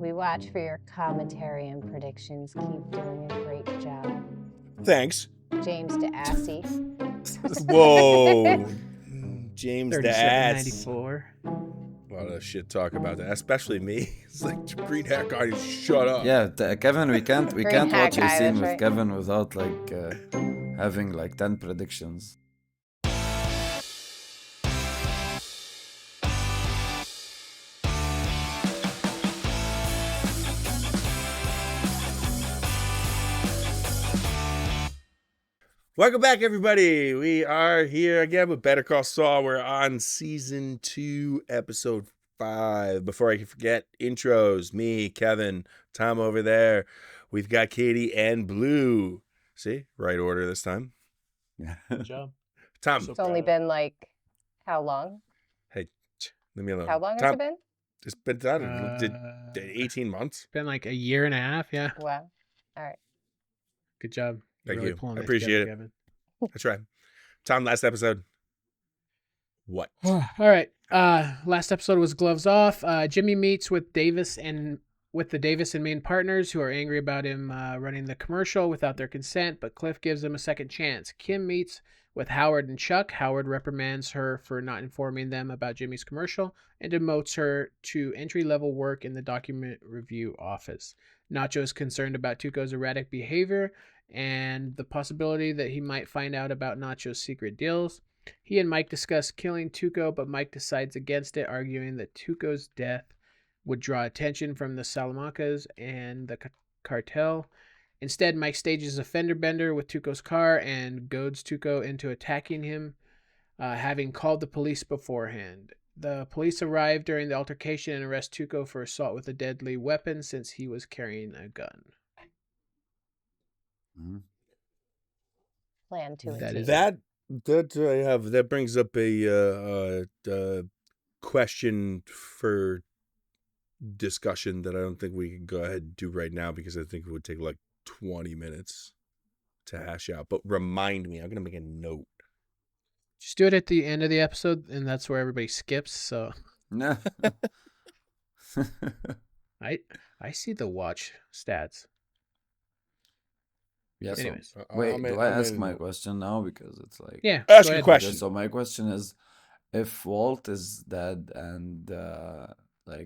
We watch for your commentary and predictions. Keep doing a great job. Thanks. James DeAssy. Whoa. James the ass. 37.94. A lot of shit talk about that, especially me. It's like green hat guy, shut up. Yeah, Kevin, we can't Green hat watch a guy, scene that's with right. Kevin without having 10 predictions. Welcome back, everybody. We are here again with Better Call Saul. We're on season 2, episode 5. Before I forget, intros. Me, Kevin, Tom over there. We've got Katie and Blue. See? Right order this time. Good job. Tom. So It's only been how long? Hey, leave me alone. How long has Tom, it been? it's been done. 18 months. Been like a year and a half, yeah. Wow. All right. Good job. Thank Really you. pulling I this appreciate together, it. Kevin. That's right. Tom, last episode. What? All right. Last episode was gloves off. Jimmy meets with Davis and the Davis and Main partners who are angry about him running the commercial without their consent, but Cliff gives them a second chance. Kim meets with Howard and Chuck. Howard reprimands her for not informing them about Jimmy's commercial and demotes her to entry-level work in the document review office. Nacho is concerned about Tuco's erratic behavior and the possibility that he might find out about Nacho's secret deals. He and Mike discuss killing Tuco, but Mike decides against it, arguing that Tuco's death would draw attention from the Salamancas and the cartel. Instead, Mike stages a fender bender with Tuco's car and goads Tuco into attacking him, having called the police beforehand. The police arrive during the altercation and arrest Tuco for assault with a deadly weapon since he was carrying a gun. Mm-hmm. Plan to That a is T. That brings up a question for discussion that I don't think we can go ahead and do right now because I think it would take 20 minutes to hash out. But remind me, I'm gonna make a note. Just do it at the end of the episode, and that's where everybody skips. So No. I see the watch stats. Yeah. So, Anyways. wait, do I ask in- my question now? Because it's Yeah. Ask go your ahead. question. Okay, so my question is, if Walt is dead and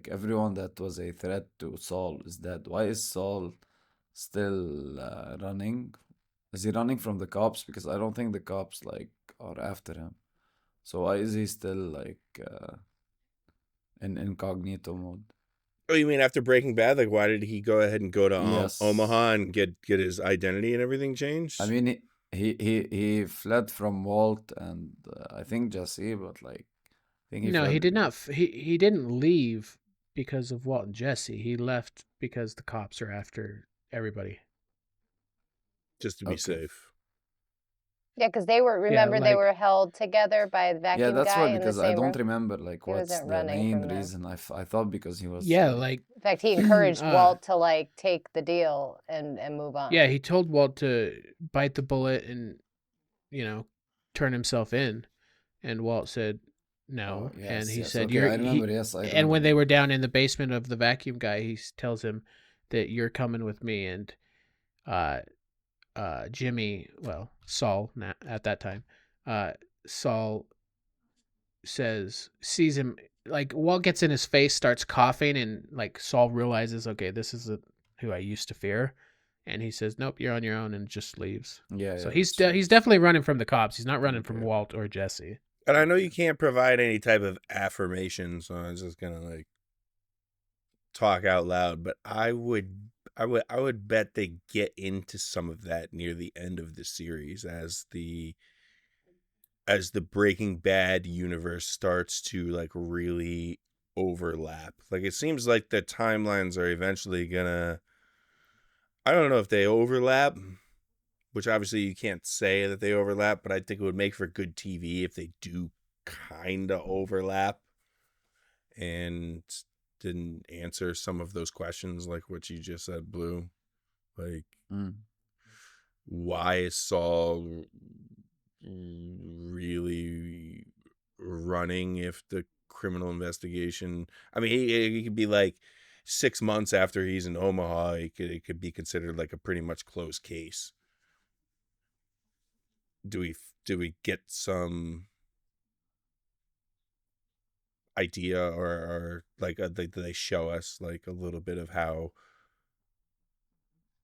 everyone that was a threat to Saul is dead, why is Saul still running? Is he running from the cops? Because I don't think the cops are after him. So why is he still in incognito mode? Oh, you mean after Breaking Bad? Why did he go ahead and go to Yes. Omaha and get his identity and everything changed? I mean, he fled from Walt and I think Jesse, but I think he No, he fled did not. He didn't leave because of Walt and Jesse. He left because the cops are after everybody. just to be Okay. safe. Yeah, because they were they were held together by the vacuum Yeah, that's guy why, in the because I same don't room. remember what's wasn't the running main from them. reason. I thought because he was Yeah, In fact, he encouraged Uh, Walt to take the deal and move on. yeah, he told Walt to bite the bullet and turn himself in, and Walt said no, Oh, yes, and he yes. said Okay, I remember. Yes, I And remember when they now. were down in the basement of the vacuum guy, he tells him that you're coming with me, and Jimmy, well, Saul at that time, Saul sees him, Walt gets in his face, starts coughing, and Saul realizes, okay, this is who I used to fear, and he says, nope, you're on your own, and just leaves. Yeah, So yeah, he's that's true. he's definitely running from the cops. He's not running from Okay. Walt or Jesse. And I know you can't provide any type of affirmation, so I'm just gonna talk out loud. But I would bet they get into some of that near the end of the series as the Breaking Bad universe starts to really overlap. It seems like the timelines are eventually gonna. I don't know if they overlap, which obviously you can't say that they overlap, but I think it would make for good TV if they do kind of overlap and didn't answer some of those questions like what you just said, Blue. Why is Saul really running if the criminal investigation... I mean, he could be 6 months after he's in Omaha, it could be considered like a pretty much closed case. Do we get some idea or like do they show us like a little bit of how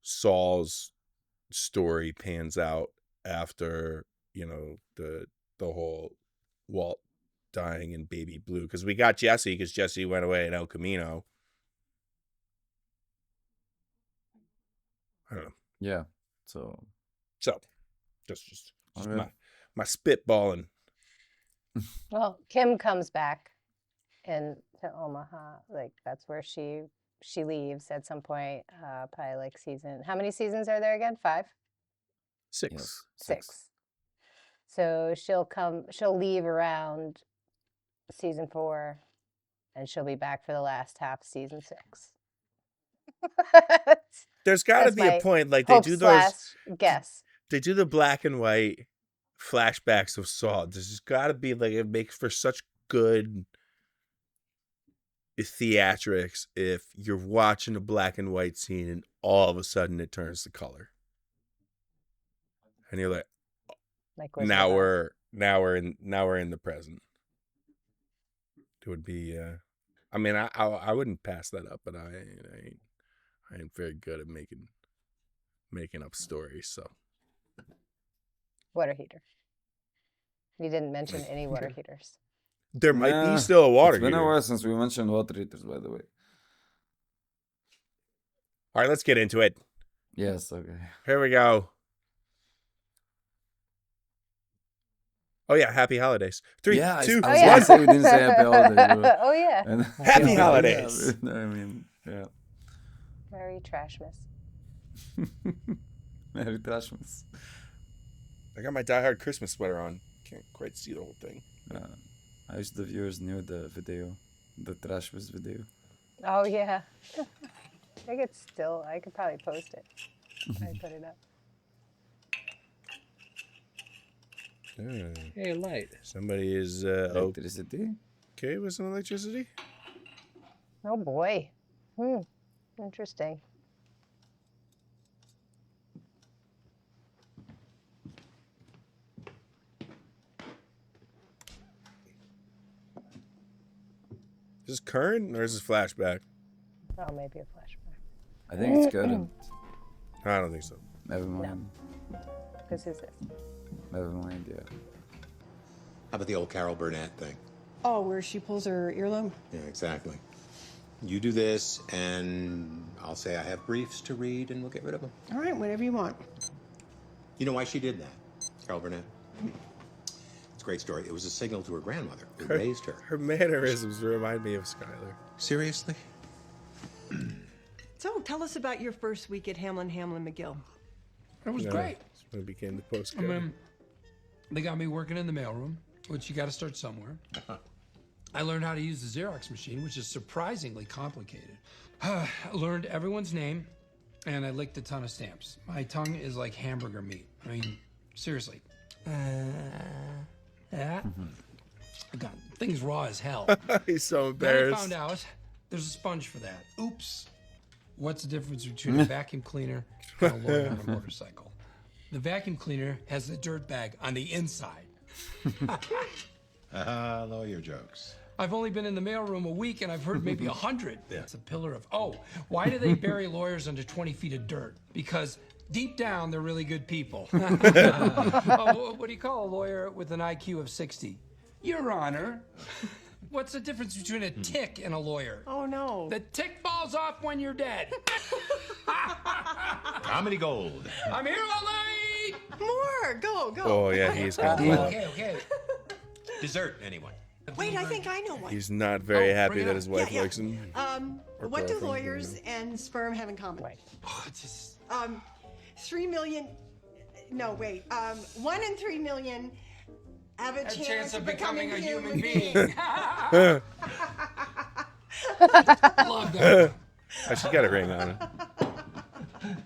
Saul's story pans out after, you know, the whole Walt dying and Baby Blue? Because we got Jesse, because Jesse went away at El Camino. I don't know. Yeah. So just Okay. my spitballing. Well, Kim comes back to Omaha. Like that's where she leaves at some point. Probably like season. How many seasons are there again? 5? 6. yes, 6. So she'll leave around season 4, and she'll be back for the last half of season 6. There's got to That's be a my point, like they hope do those. / guess. They do the black and white flashbacks of Saul. There's got to be like, it makes for such good theatrics if you're watching a black and white scene and all of a sudden it turns to color, and you're like, Like Wizard now of Oz. we're in the present. It would be. I mean, I wouldn't pass that up, but I ain't very good at making up stories. So Water heater. You didn't mention any water heaters. there might Nah, be still a water It's been heater. a while since we mentioned water heaters, by the way. All right, let's get into it. Yes, okay. Here we go. Oh yeah, happy holidays. 3, Yeah, 2, I Oh, was yeah. gonna say we didn't say happy holidays, bro. Oh yeah. And- Happy Yeah, holidays. I mean, yeah. Merry Trashmas. Merry Trashmas. I got my Die Hard Christmas sweater on. Can't quite see the whole thing. I wish the viewers knew the video, the Trashmas video. Oh yeah. I could probably post it. I put it up. Hey, light. Somebody is Electricity. okay with some electricity. Oh boy. Interesting. Is this current or is this flashback? Oh, maybe a flashback. I think it's current. I don't think so. Never mind. This is this. Never mind, yeah. How about the old Carol Burnett thing? Oh, where she pulls her earlobe? Yeah, exactly. You do this, and I'll say I have briefs to read, and we'll get rid of them. All right, whatever you want. You know why she did that, Carol Burnett? It's a great story. It was a signal to her grandmother who raised her. Her mannerisms remind me of Skylar. Seriously? So, tell us about your first week at Hamlin McGill. It was great. That's when it became the I postcard. mean, they got me working in the mailroom, which you got to start somewhere. I learned how to use the Xerox machine, which is surprisingly complicated. I learned everyone's name, and I licked a ton of stamps. My tongue is like hamburger meat. I mean, seriously. God, thing's raw as hell. He's so Then I embarrassed. found out there's a sponge for that. Oops. What's the difference between a vacuum cleaner and a lawyer on a motorcycle? The vacuum cleaner has the dirt bag on the inside. Lawyer jokes. I've only been in the mailroom a week and I've heard maybe 100. It's a pillar of, why do they bury lawyers under 20 feet of dirt? Because deep down, they're really good people. What do you call a lawyer with an IQ of 60? Your Honor. What's the difference between a tick and a lawyer? Oh, no. The tick falls off when you're dead. Comedy gold. I'm here all night. More! Go. Oh yeah, he's gonna blow up. Okay. Dessert, anyone? Wait, I think I know one. He's not very Oh, happy bring it that up. his wife Yeah. likes him. Or What do girlfriend, lawyers and sperm have in common? Oh, it's just, 3 million. No, wait. 1 in 3 million have a chance of becoming a human being. being. Love that. Oh, she got a ring on it.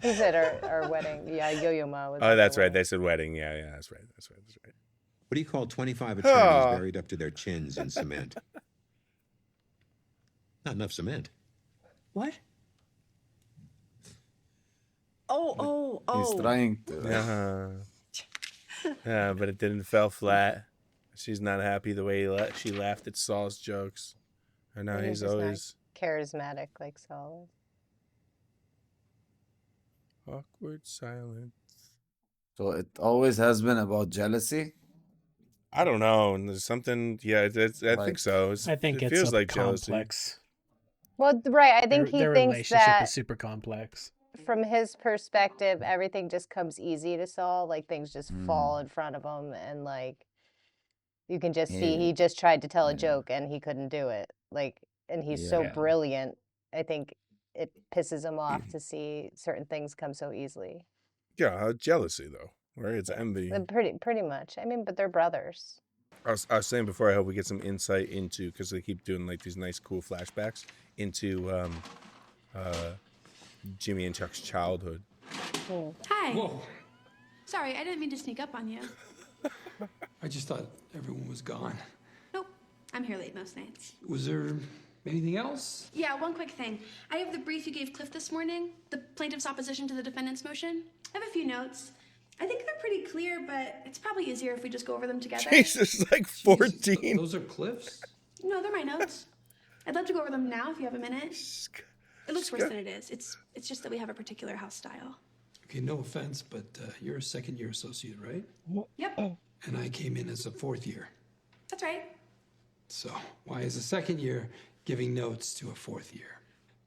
He said our wedding. Yeah, Yo-Yo Ma was. Oh, at the that's right. wedding. They said wedding. Yeah, that's right. What do you call 25 attorneys buried up to their chins in cement? Not enough cement. What? Oh. He's trying to. Yeah, but it didn't fell flat. She's not happy the way she laughed at Saul's jokes. I know Maybe he's just not always charismatic like Saul. awkward silence. So it always has been about jealousy. I don't know. And there's something. Yeah, I Like, think so. I think it it's feels a like jealousy. complex. Well, right. I think he Their thinks relationship that is super complex. from his perspective, everything just comes easy to Saul. Like things just fall in front of him, and like you can just see he just tried to tell a joke and he couldn't do it. Like, and he's so brilliant. I think it pisses him off to see certain things come so easily. Yeah, jealousy though, right? It's envy. And pretty much. I mean, but they're brothers. I was saying before, I hope we get some insight into, because they keep doing like these nice, cool flashbacks into Jimmy and Chuck's childhood. Hi. Whoa. Sorry, I didn't mean to sneak up on you. I just thought everyone was gone. Nope, I'm here late most nights. Was there anything else? Yeah, one quick thing. I have the brief you gave Cliff this morning, the plaintiff's opposition to the defendant's motion. I have a few notes. I think they're pretty clear, but it's probably easier if we just go over them together. Jesus, like 14. Jesus, those are Cliff's? No, they're my notes. I'd love to go over them now if you have a minute. It looks worse than it is. It's just that we have a particular house style. Okay, no offense, but you're a second-year associate, right? Yep, And I came in as a fourth year. that's right. So why is a second year giving notes to a fourth year?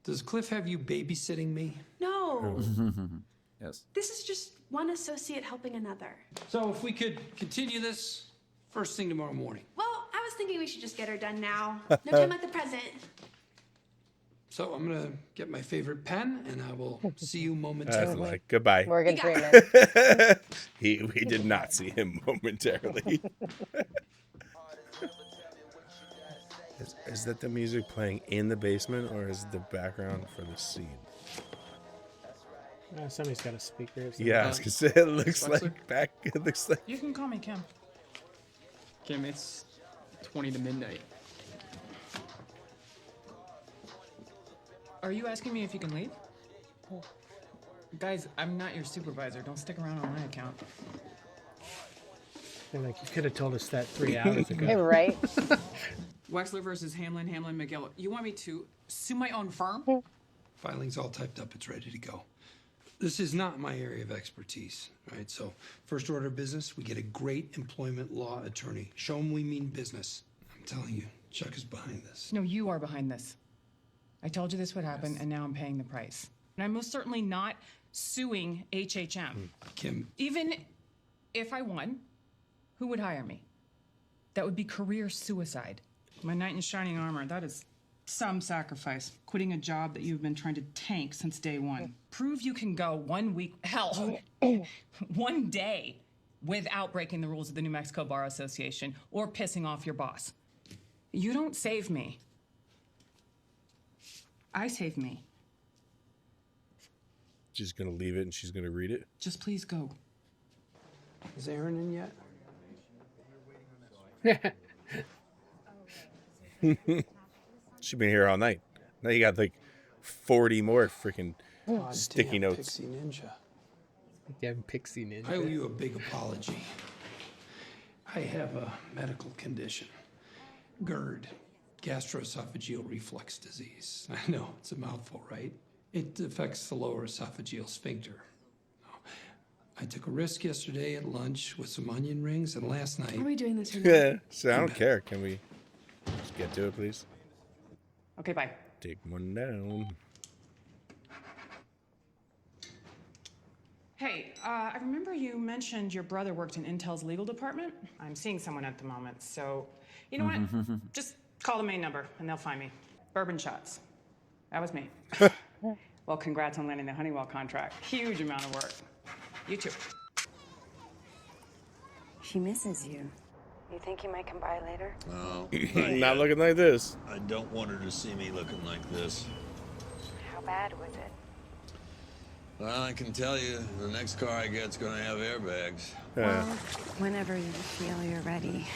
Does Cliff have you babysitting me? No, Yes. this is just one associate helping another. So if we could continue this first thing tomorrow morning. Well, I was thinking we should just get her done now. No time like the present. So I'm gonna get my favorite pen, and I will see you That's momentarily. like, goodbye. Morgan You got Freeman. We did not see him momentarily. Is that the music playing in the basement, or is it the background for the scene? Somebody's got a speaker. Or something. Yeah, I was gonna say, it looks like back. It looks like. You can call me Kim. Kim, it's 20 to midnight. Are you asking me if you can leave? Guys, I'm not your supervisor. Don't stick around on my account. They're like, you could have told us that 3 hours ago. Hey, right? Wexler versus Hamlin, McGill. You want me to sue my own firm? Filing's all typed up. It's ready to go. This is not my area of expertise, right? So first order of business, we get a great employment law attorney. Show him we mean business. I'm telling you, Chuck is behind this. No, you are behind this. I told you this would happen, and now I'm paying the price. And I'm most certainly not suing HHM. Kim, Even if I won, who would hire me? That would be career suicide. My knight in shining armor, that is some sacrifice. Quitting a job that you've been trying to tank since day one. Prove you can go 1 week, hell, 1 day without breaking the rules of the New Mexico Bar Association or pissing off your boss. You don't save me. I save me. She's gonna leave it and she's gonna read it. Just please go. is Aaron in yet? She's been here all night. Now you got like 40 more freaking God sticky damn, notes. Pixie Ninja. Damn Pixie Ninja. I owe you a big apology. I have a medical condition. GERD, gastroesophageal reflux disease. I know, it's a mouthful, right? It affects the lower esophageal sphincter. I took a risk yesterday at lunch with some onion rings, and last night... Are we doing this or not? Yeah, so I don't care. Can we just get to it, please? Okay, bye. Take one down. Hey, I remember you mentioned your brother worked in Intel's legal department. I'm seeing someone at the moment, so you know what? Just call the main number and they'll find me. Bourbon shots. That was me. Well, congrats on landing the Honeywell contract. Huge amount of work. You too. She misses you. You think you might come by later? No. Not looking like this. I don't want her to see me looking like this. How bad was it? Well, I can tell you, the next car I get's gonna have airbags. Well, whenever you feel you're ready.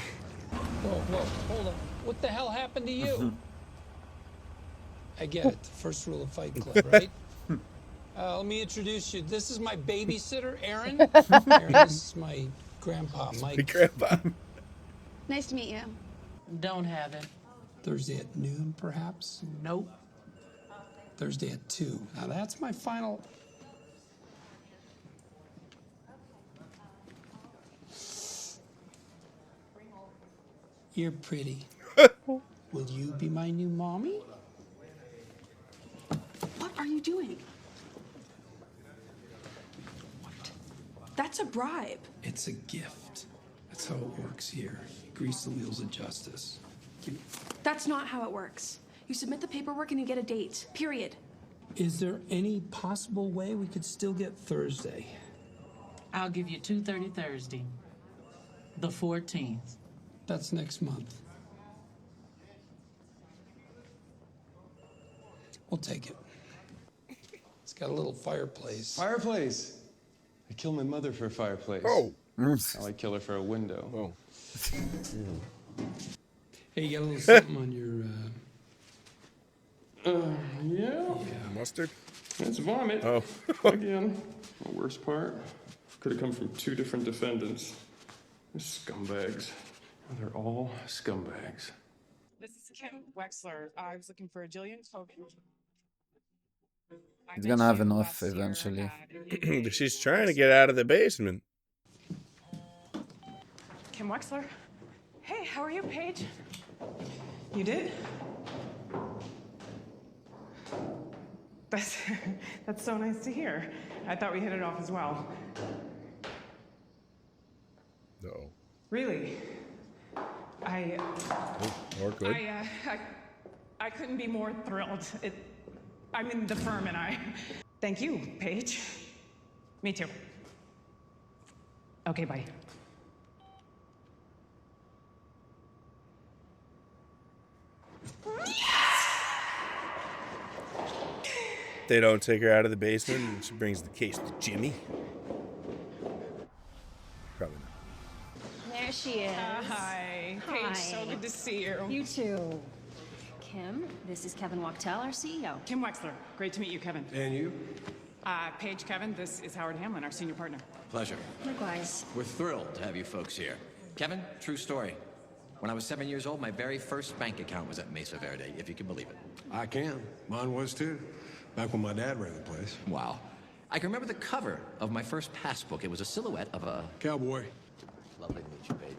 Whoa, hold on. What the hell happened to you? I get it. The first rule of Fight Club, right? Let me introduce you. This is my babysitter, Aaron. Aaron, this is my grandpa, Mike. My grandpa. Nice to meet you. Don't have it. Thursday at noon, perhaps? Nope. Thursday at 2. Now that's my final. You're pretty. Will you be my new mommy? What are you doing? What? That's a bribe. It's a gift. That's how it works here. Grease the wheels of justice. That's not how it works. You submit the paperwork and you get a date. Period. Is there any possible way we could still get Thursday? I'll give you 2:30 Thursday. The 14th. That's next month. We'll take it. It's got a little fireplace. Fireplace? I killed my mother for a fireplace. Oh. Now I kill her for a window. Oh. Hey, you got a little something on your, Yeah. Mustard? It's vomit. Oh. Again. The worst part. Could have come from 2 different defendants. They're scumbags. They're all scumbags. This is Kim Wexler. I was looking for a Jillian Hogan. He's gonna have enough eventually. She's trying to get out of the basement. Kim Wexler. Hey, how are you, Paige? You did? That's so nice to hear. I thought we hit it off as well. No. Really? More good. I couldn't be more thrilled. I'm in the firm and I. Thank you, Paige. Me too. Okay, bye. They don't take her out of the basement, and she brings the case to Jimmy. Probably not. There she is. Hi, Paige. So good to see you. You too. Kim, this is Kevin Wachtel, our CEO. Kim Wexler. Great to meet you, Kevin. And you? Paige, Kevin, this is Howard Hamlin, our senior partner. Pleasure. Likewise. We're thrilled to have you folks here. Kevin, true story. When I was 7 years old, my very first bank account was at Mesa Verde, if you can believe it. I can. Mine was too. Back when my dad ran the place. Wow. I can remember the cover of my first passbook. It was a silhouette of a... Cowboy. Lovely to meet you, Paige.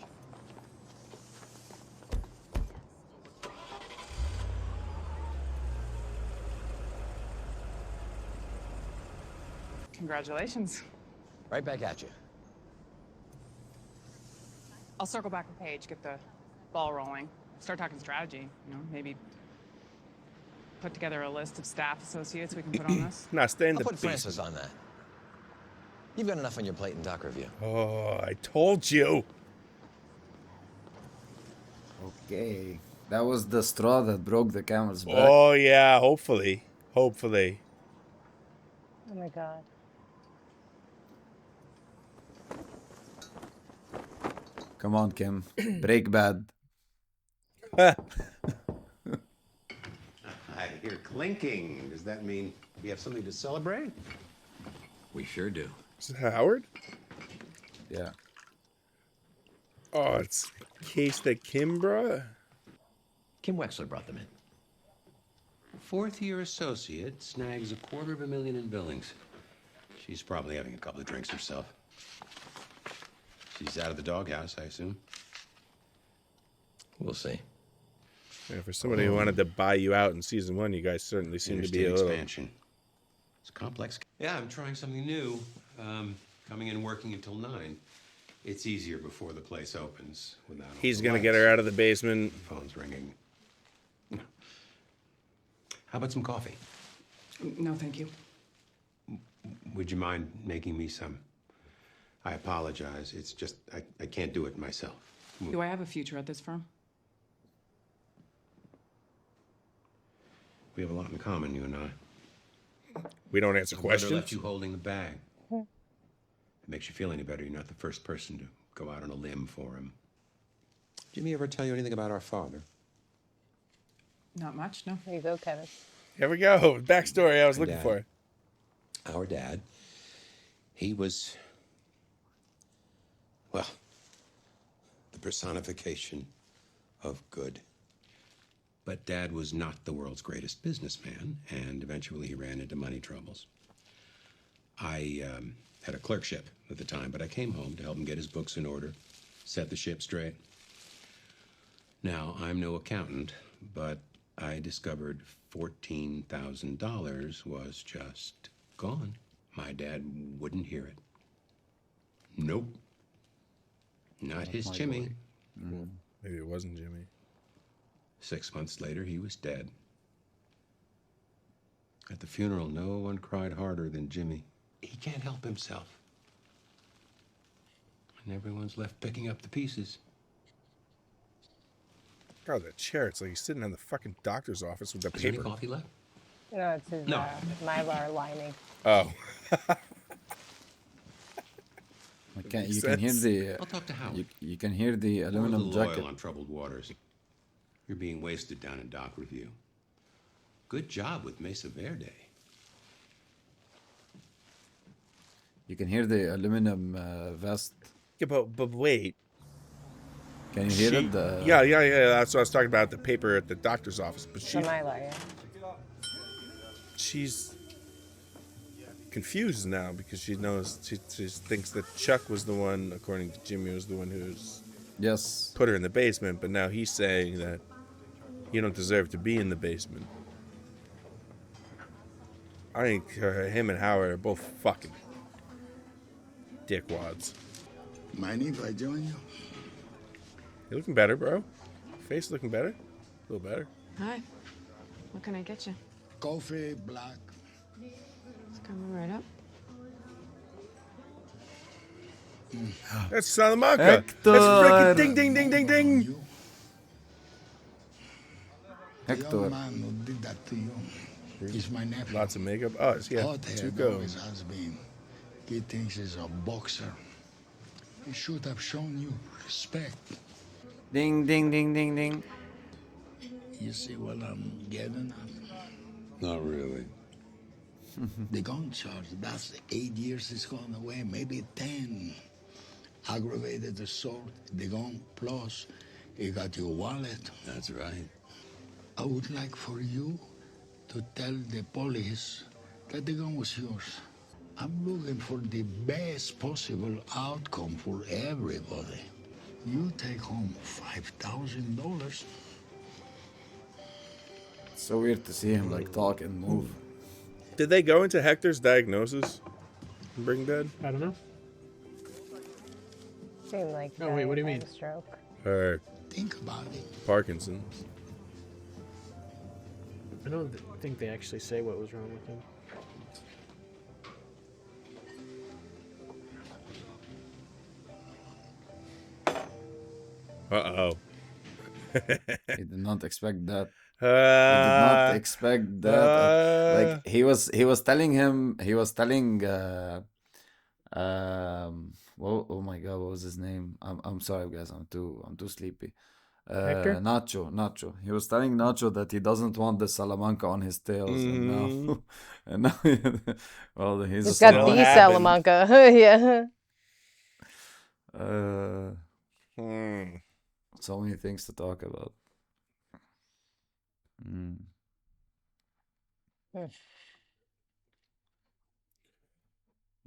Congratulations. Right back at you. I'll circle back with Paige, get the ball rolling, start talking strategy, maybe put together a list of staff associates we can put on this. Nah, stay in I'll the put basement. Francis on that. You've got enough on your plate in doc review. Oh, I told you. Okay. That was the straw that broke the camel's back. Oh, yeah, hopefully. Hopefully. Oh my god. Come on, Kim. Break bad. I hear clinking. Does that mean we have something to celebrate? We sure do. Is it Howard? Yeah. Oh, it's the case that Kim brought? Kim Wexler brought them in. Fourth-year associate snags $250,000 in billings. She's probably having a couple of drinks herself. She's out of the doghouse, I assume. We'll see. Yeah, for somebody who wanted to buy you out in season 1, you guys certainly seem to be a little... expansion. It's complex. Yeah, I'm trying something new. Coming in working until 9. It's easier before the place opens without all He's the going to get lights. her out of the basement. Phone's ringing. How about some coffee? No, thank you. Would you mind making me some? I apologize. It's just, I can't do it myself. Do I have a future at this firm? We have a lot in common, you and I. We don't answer My brother questions. left you holding the bag. If it makes you feel any better, you're not the first person to go out on a limb for him. Jimmy ever tell you anything about our father? Not much, no. There you go, Kevin. Here we go. Backstory I was looking Dad. for. Our dad, he was, well, the personification of good. But Dad was not the world's greatest businessman, and eventually he ran into money troubles. I had a clerkship at the time, but I came home to help him get his books in order, set the ship straight. Now, I'm no accountant, but I discovered $14,000 was just gone. My dad wouldn't hear it. Nope. Not his Jimmy. Maybe it wasn't Jimmy. 6 months later, he was dead. At the funeral, no one cried harder than Jimmy. He can't help himself. And everyone's left picking up the pieces. God, that chair. It's like he's sitting in the fucking doctor's office with the Is there any paper. coffee left? No, it's his Mylar lining. Oh. You can hear the. I'll talk to Howard. You can hear the Pour a aluminum little jacket. oil on troubled waters. You're being wasted down in dock review. Good job with Mesa Verde. You can hear the aluminum vest. Yeah, but wait. Can you hear it? Yeah. That's what I was talking about. The paper at the doctor's office. But The Mylar, yeah. She's confused now because she knows she thinks that Chuck was the one, according to Jimmy, was the one who's put her in the basement. But now he's saying that you don't deserve to be in the basement. I think him and Howard are both fucking dickwads. Mind if I join you? You're looking better, bro. Face looking better. A little better. Hi. What can I get you? Coffee, black. It's coming right up. That's Salamanca. Hector. That's freaking ding, ding, ding, ding, ding. The young man who did that to you is my nephew. Lots of makeup. Oh, yeah. Hothead always has been. He thinks he's a boxer. He should have shown you respect. Ding, ding, ding, ding, ding. You see what I'm getting at? Not really. The gun charge, that's 8 years it's gone away, maybe 10. Aggravated assault, the gun, plus you got your wallet. That's right. I would like for you to tell the police that the gun was yours. I'm looking for the best possible outcome for everybody. You take home $5,000. It's so weird to see him like talk and move. Did they go into Hector's diagnosis in Breaking Bad? I don't know. Seemed like Oh, wait, what do you mean? stroke. Or think about it. Parkinson's. I don't think they actually say what was wrong with him. Uh-oh. He did not expect that. He did not expect that. Like he was telling well, oh my god, what was his name? I'm sorry guys, I'm too sleepy. Hector? Nacho. He was telling Nacho that he doesn't want the Salamanca on his tails, and now well, He's got the Salamanca. Yeah. So many things to talk about.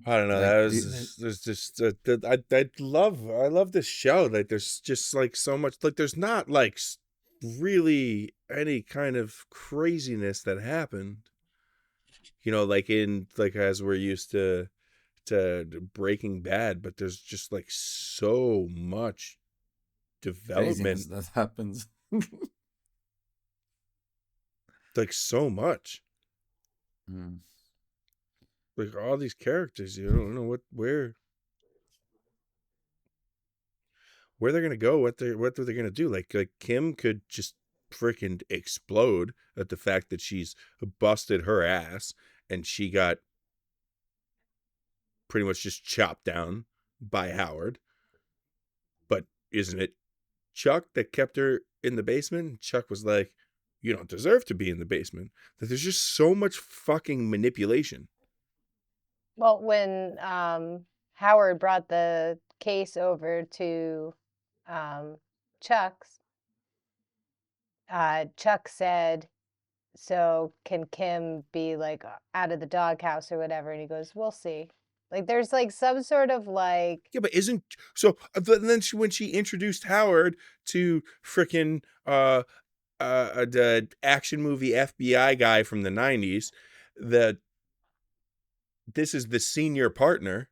I don't know. There's just I love this show. Like there's just like so much. Like there's not like really any kind of craziness that happened. You know, like as we're used to Breaking Bad, but there's just like so much development Craziness that happens. Like so much. Like all these characters, you don't know where they're gonna go, what they're gonna do. Like Kim could just freaking explode at the fact that she's busted her ass and she got pretty much just chopped down by Howard. But isn't it Chuck that kept her in the basement? Chuck was like, you don't deserve to be in the basement. That there's just so much fucking manipulation. Well, when Howard brought the case over to Chuck's, Chuck said, so can Kim be like out of the doghouse or whatever? And he goes, we'll see. Like there's like some sort of like, Yeah, but isn't so? Then when she introduced Howard to freaking the action movie FBI guy from the 90s, that this is the senior partner.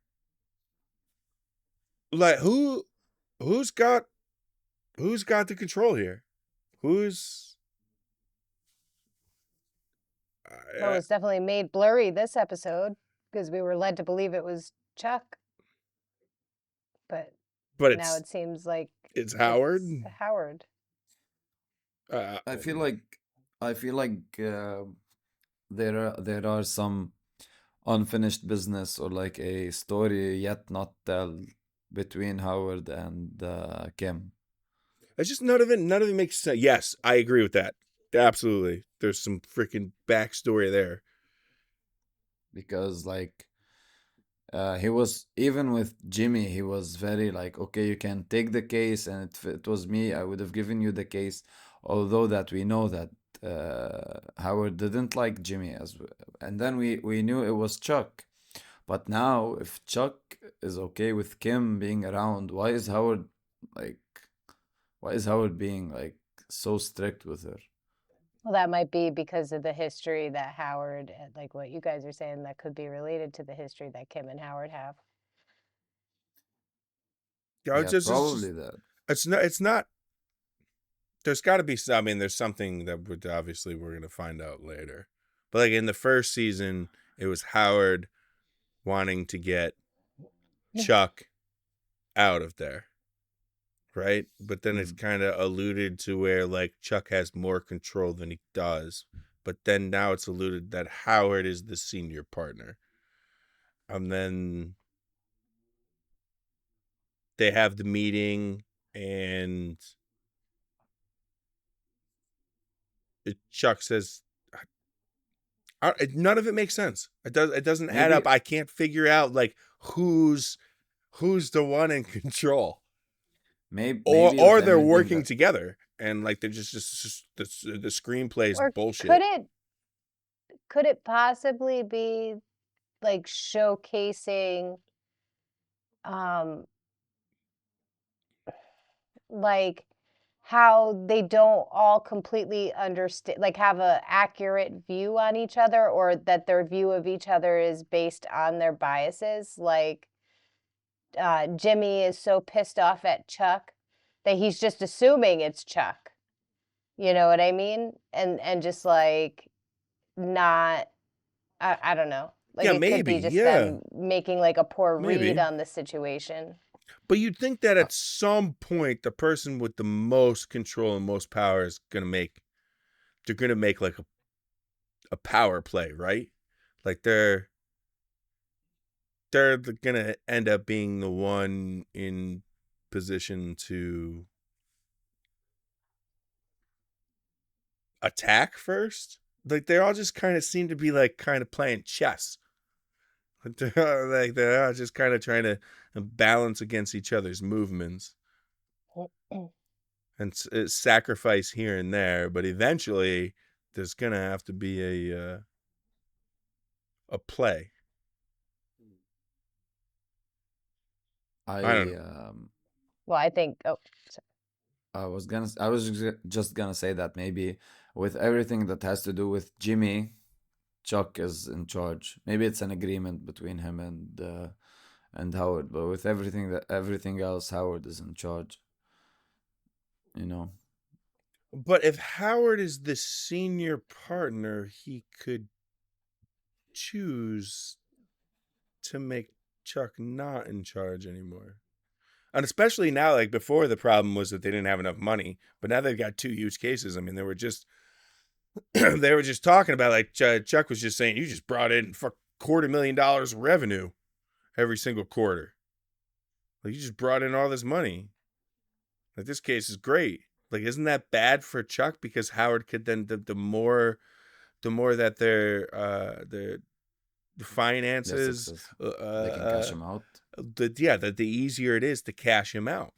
Like who's got the control here? Who's well, it's definitely made blurry this episode because we were led to believe it was Chuck. But now it seems like it's Howard. It's Howard. I feel like there are some unfinished business or like a story yet not told between Howard and Kim. It's just none of it makes sense. Yes, I agree with that. Absolutely. There's some freaking backstory there. Because like he was, even with Jimmy, he was very like, okay, you can take the case, and if it was me, I would have given you the case. Although that we know that Howard didn't like Jimmy and then we knew it was Chuck. But now, if Chuck is okay with Kim being around, why is Howard being like so strict with her? Well, that might be because of the history that Howard, like what you guys are saying, that could be related to the history that Kim and Howard have. Yeah, probably that. It's not. There's got to be some. I mean, there's something that we're going to find out later. But like in the first season, it was Howard wanting to get Chuck out of there, right? But then it's kind of alluded to where like Chuck has more control than he does. But then now it's alluded that Howard is the senior partner. And then they have the meeting and Chuck says, none of it makes sense. It doesn't add up. I can't figure out like who's the one in control. Maybe or they're working together and like they're just the screenplay's bullshit. Could it possibly be like showcasing like how they don't all completely understand, like have a accurate view on each other, or that their view of each other is based on their biases? Like Jimmy is so pissed off at Chuck that he's just assuming it's Chuck. You know what I mean? And just like not, I don't know. Like it could be just them making like a poor read on the situation. But you'd think that at some point the person with the most control and most power is gonna make like a power play, right? Like they're gonna end up being the one in position to attack first. Like they all just kind of seem to be like kind of playing chess. Like they're all just kind of trying to balance against each other's movements and sacrifice here and there. But eventually, there's gonna have to be a play. I don't know. Well, I think. Oh, sorry. I was just gonna say that maybe with everything that has to do with Jimmy, Chuck is in charge. Maybe it's an agreement between him and Howard, but with everything else, Howard is in charge. You know. But if Howard is the senior partner, he could choose to make Chuck not in charge anymore. And especially now, like before, the problem was that they didn't have enough money, but now they've got two huge cases. I mean, they were just talking about, like, Chuck was just saying, you just brought in $250,000 revenue every single quarter. Like, you just brought in all this money. Like, this case is great. Like, isn't that bad for Chuck? Because Howard could then the more that their finances, successful. They can cash him out. the easier it is to cash him out.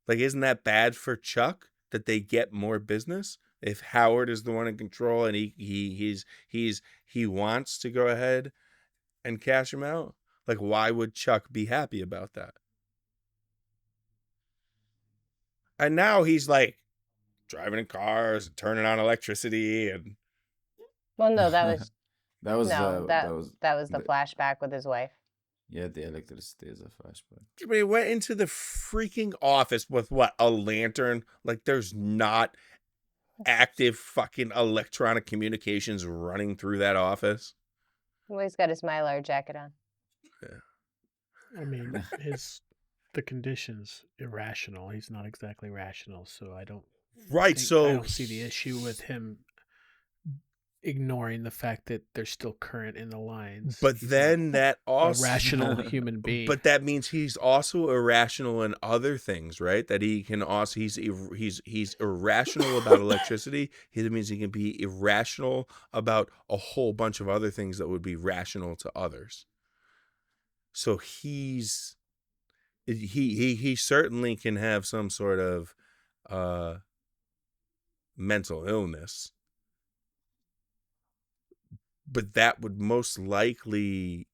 Like, isn't that bad for Chuck that they get more business if Howard is the one in control and he wants to go ahead and cash him out? Like, why would Chuck be happy about that? And now he's like driving in cars and turning on electricity and. Well, no, that was that was the flashback with his wife. Yeah, the electricity is a flashback. He went into the freaking office with what, a lantern? Like, there's not active fucking electronic communications running through that office. Well, he's got his Mylar jacket on. Yeah. I mean, the condition's irrational. He's not exactly rational, so I don't. Right. So I don't see the issue with him ignoring the fact that they're still current in the lines. But He's then that also a rational human being. But that means he's also irrational in other things, right? That he can also he's irrational about electricity. That means he can be irrational about a whole bunch of other things that would be rational to others. So he certainly can have some sort of mental illness. But that would most likely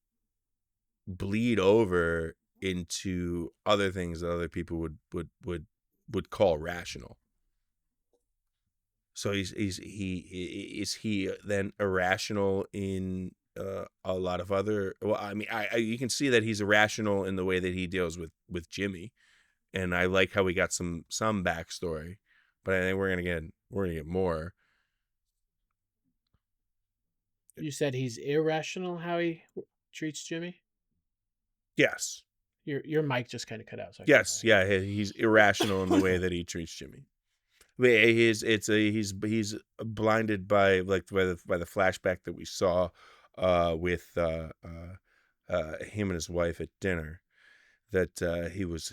bleed over into other things that other people would call rational. So is he then irrational in a lot of other? Well, I mean, you can see that he's irrational in the way that he deals with Jimmy, and I like how we got some backstory, but I think we're gonna get more. You said he's irrational how he treats Jimmy? Yes. Your mic just kind of cut out. So Yes, yeah, he's irrational in the way that he treats Jimmy. He's blinded by the flashback that we saw with him and his wife at dinner, that he was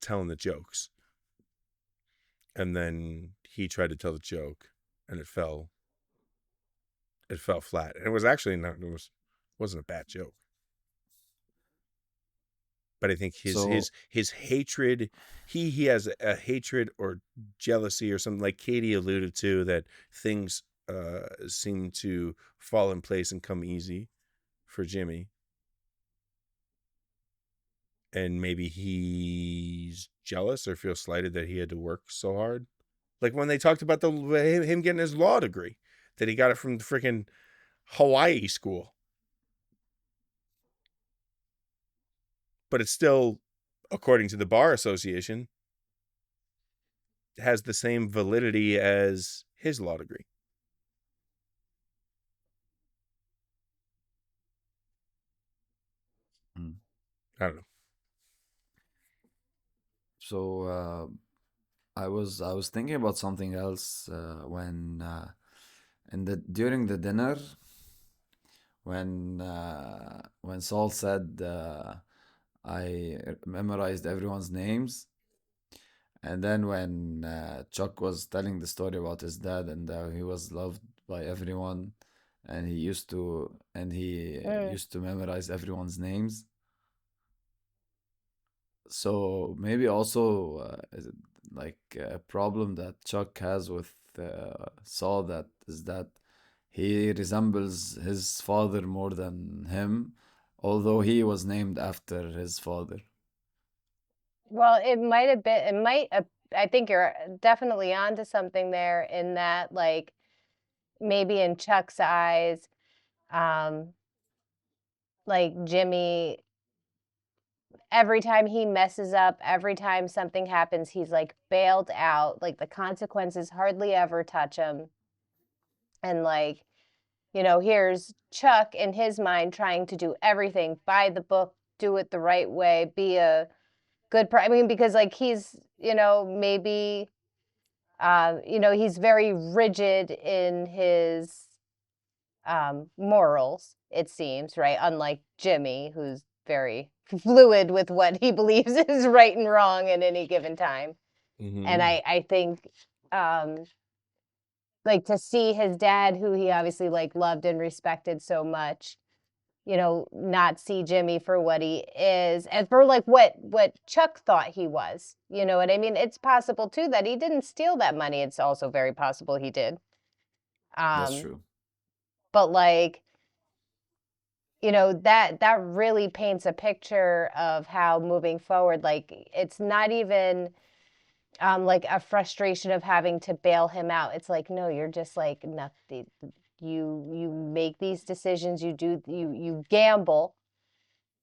telling the jokes, and then he tried to tell the joke, and it fell flat. And it was actually wasn't a bad joke. But I think his hatred, he has a hatred or jealousy or something, like Katie alluded to, that things seem to fall in place and come easy for Jimmy. And maybe he's jealous or feels slighted that he had to work so hard. Like when they talked about him getting his law degree, that he got it from the freaking Hawaii school. But it's still, according to the Bar Association, has the same validity as his law degree. I don't know. So I was thinking about something else when during the dinner, when Saul said I memorized everyone's names, and then when Chuck was telling the story about his dad and he was loved by everyone, and he used to memorize everyone's names. So maybe also is it like a problem that Chuck has with Saul, that he resembles his father more than him, although he was named after his father. Well, it might have been. I think you're definitely onto something there, in that, like, maybe in Chuck's eyes, like Jimmy, every time he messes up, every time something happens, he's like bailed out. Like the consequences hardly ever touch him. And like, here's Chuck in his mind trying to do everything by the book, do it the right way, be a good because like he's, maybe he's very rigid in his morals, it seems, right? Unlike Jimmy, who's very fluid with what he believes is right and wrong at any given time. And I think like to see his dad, who he obviously like loved and respected so much, you know, not see Jimmy for what he is and for like what Chuck thought he was. You know what I mean? It's possible too that he didn't steal that money. It's also very possible he did. That's true. But like, you know, that really paints a picture of how moving forward, like it's not even like a frustration of having to bail him out. It's like, no, you're just like nothing. You make these decisions, you gamble,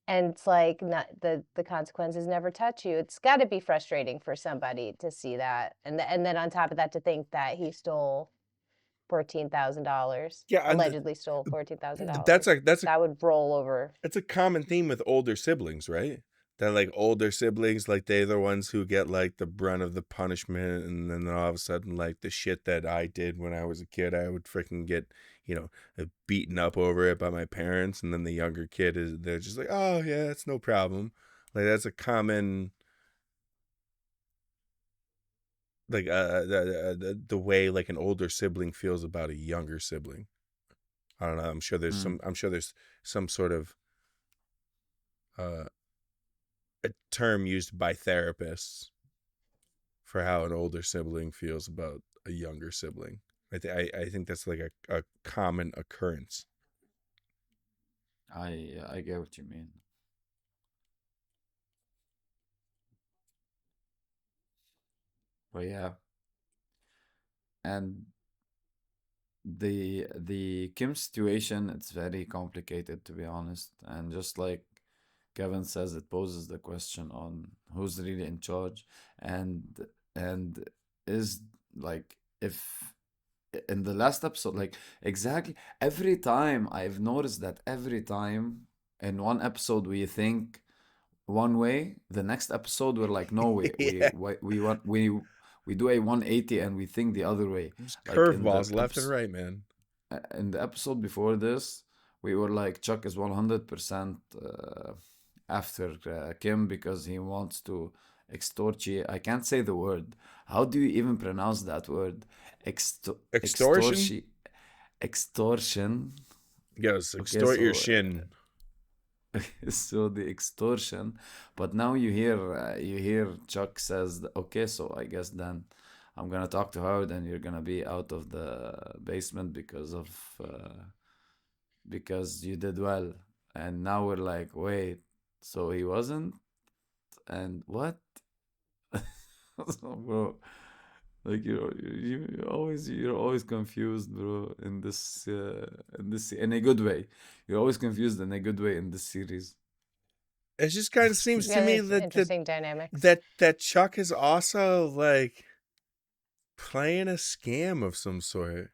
and it's like not the consequences never touch you. It's got to be frustrating for somebody to see that, and then on top of that, to think that he stole $14,000. Yeah, Allegedly stole $14,000. that's that would roll over. It's a common theme with older siblings, right? That like older siblings, like they're the ones who get like the brunt of the punishment, and then all of a sudden, like the shit that I did when I was a kid, I would freaking get, you know, beaten up over it by my parents, and then the younger kid they're just like, oh yeah, that's no problem. Like that's a common, like the way like an older sibling feels about a younger sibling. I don't know. I'm sure there's some sort of a term used by therapists for how an older sibling feels about a younger sibling. I think that's like a common occurrence. I get what you mean. But yeah, and the Kim situation, it's very complicated to be honest, and just like Kevin says, it poses the question on who's really in charge, and and is like if in the last episode, like exactly every time I've noticed that every time in one episode we think one way, the next episode we're like no way, Yeah. we do a 180 and we think the other way. Like Curveballs left and right, man. in the episode before this, we were like Chuck is 100% after Kim because he wants to extort you. I can't say the word. How do you even pronounce that word? Extortion? Extortion. Yes, extort your shin. So the extortion, but now you hear Chuck says, okay, so I guess then I'm gonna talk to Howard and you're gonna be out of the basement because you did well. And now we're like, wait, so he wasn't, and what? So, bro, like you're always confused, bro, in this in a good way. You're always confused in a good way in this series. It just kind of seems to me that Interesting dynamics. that Chuck is also like playing a scam of some sort.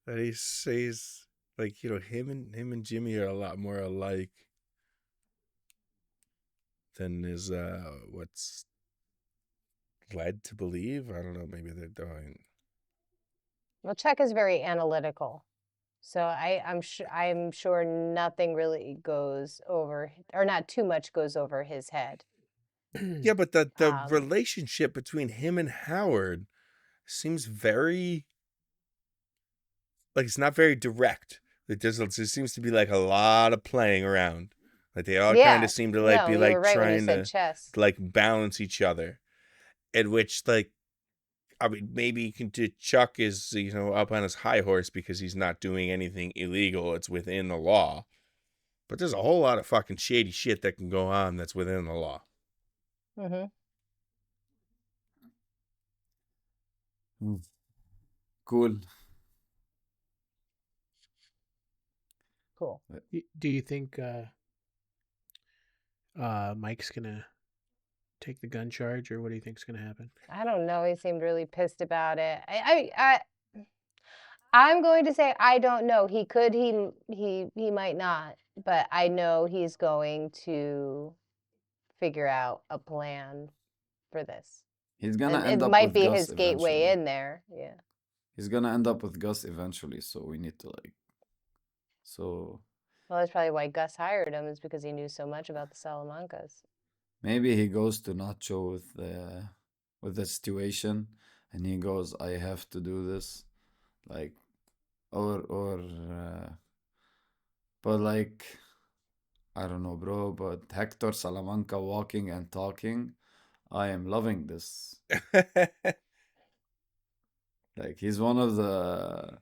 That he says like, you know, him and Jimmy are a lot more alike than is what's led to believe. I don't know, maybe they're doing. Well, Chuck is very analytical, so I'm sure nothing really goes over, or not too much goes over his head. Yeah, but the relationship between him and Howard seems very, like, it's not very direct. Like there seems to be like a lot of playing around. Like they all kind of seem to like be like trying to like balance each other. At which, like, I mean, maybe Chuck is, you know, up on his high horse because he's not doing anything illegal. It's within the law. But there's a whole lot of fucking shady shit that can go on that's within the law. Mm-hmm. Cool. Cool. Do you think Mike's gonna take the gun charge, or what do you think's gonna happen? I don't know. He seemed really pissed about it. I'm going to say I don't know. He could. He might not. But I know he's going to figure out a plan for this. He's gonna end it up might with be Gus his gateway eventually. in there. Yeah. He's gonna end up with Gus eventually, so we need to like. So Well, that's probably why Gus hired him, is because he knew so much about the Salamancas. maybe he goes to Nacho with the situation, and he goes, "I have to do this," like, but like, I don't know, bro. But Hector Salamanca walking and talking, I am loving this. Like he's one of the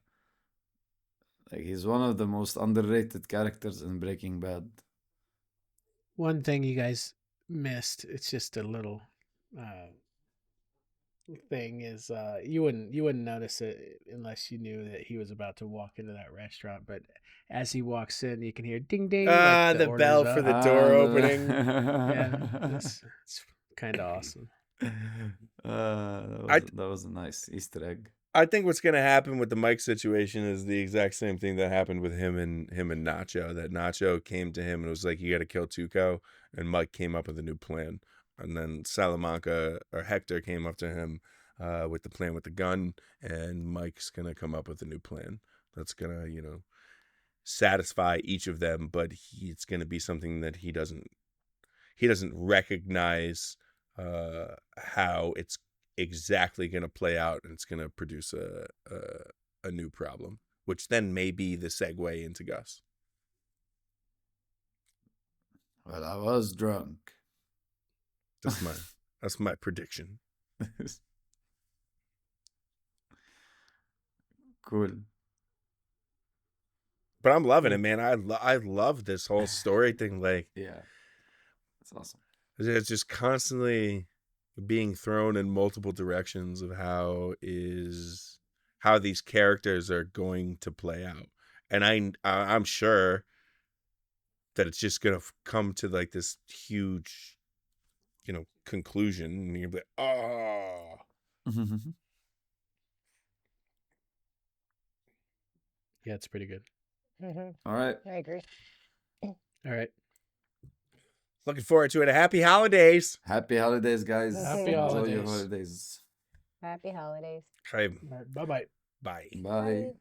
most underrated characters in Breaking Bad. One thing you guys missed, it's just a little thing, is you wouldn't notice it unless you knew that he was about to walk into that restaurant, but as he walks in you can hear ding ding, like the order's bell up. for the door opening. Yeah, it's kind of awesome. That was a nice Easter egg. I think what's going to happen with the Mike situation is the exact same thing that happened with him and Nacho. That Nacho came to him and was like, "You got to kill Tuco," and Mike came up with a new plan. And then Salamanca or Hector came up to him with the plan with the gun, and Mike's going to come up with a new plan that's going to, satisfy each of them, but it's going to be something that he doesn't recognize how it's exactly going to play out, and it's going to produce a new problem, which then may be the segue into Gus. Well, I was drunk. That's my prediction. Cool. But I'm loving it, man. I love this whole story thing. Like, yeah, it's awesome. It's just constantly being thrown in multiple directions of how these characters are going to play out, and I'm sure that it's just gonna come to like this huge, conclusion, and you're like, oh. Yeah, it's pretty good. All right. I agree. All right. Looking forward to it. Happy holidays. Happy holidays, guys. Happy Enjoy holidays. your holidays. Happy holidays. Okay. Bye-bye. Bye. Bye.